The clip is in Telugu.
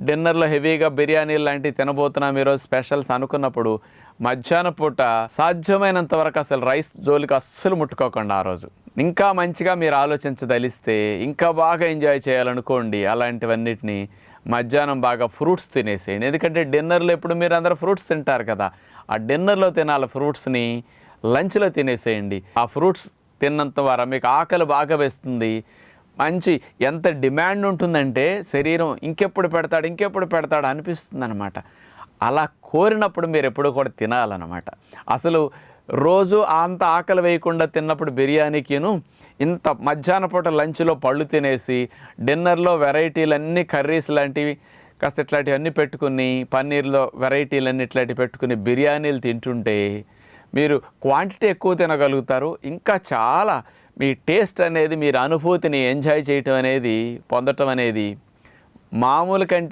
డిన్నర్లో హెవీగా బిర్యానీ లాంటివి తినబోతున్నాం ఈరోజు స్పెషల్స్ అనుకున్నప్పుడు మధ్యాహ్నం పూట సాధ్యమైనంత వరకు అసలు రైస్ జోలికి అస్సలు ముట్టుకోకుండా ఆ రోజు ఇంకా మంచిగా మీరు ఆలోచించదలిస్తే ఇంకా బాగా ఎంజాయ్ చేయాలనుకోండి అలాంటివన్నిటిని మధ్యాహ్నం బాగా ఫ్రూట్స్ తినేసేయండి. ఎందుకంటే డిన్నర్లో ఎప్పుడు మీరు అందరూ ఫ్రూట్స్ తింటారు కదా, ఆ డిన్నర్లో తినాలి ఫ్రూట్స్ని లంచ్లో తినేసేయండి. ఆ ఫ్రూట్స్ తిన్నంత వరకు మీకు ఆకలి బాగా వేస్తుంది. మంచి ఎంత డిమాండ్ ఉంటుందంటే శరీరం ఇంకెప్పుడు పెడతాడు అనిపిస్తుంది అనమాట. అలా కోరినప్పుడు మీరు ఎప్పుడు కూడా తినాలన్నమాట. అసలు రోజు అంత ఆకలి వేయకుండా తిన్నప్పుడు బిర్యానీకిను ఇంత మధ్యాహ్న పూట లంచ్లో పళ్ళు తినేసి డిన్నర్లో వెరైటీలన్నీ కర్రీస్ లాంటివి కాస్త ఇట్లాంటివన్నీ పెట్టుకుని పన్నీర్లో వెరైటీలన్నీ ఇట్లాంటివి పెట్టుకుని బిర్యానీలు తింటుంటే మీరు క్వాంటిటీ ఎక్కువ తినగలుగుతారు. ఇంకా చాలా మీ టేస్ట్ అనేది మీరు అనుభూతిని ఎంజాయ్ చేయటం అనేది పొందటం అనేది మామూలు కంటే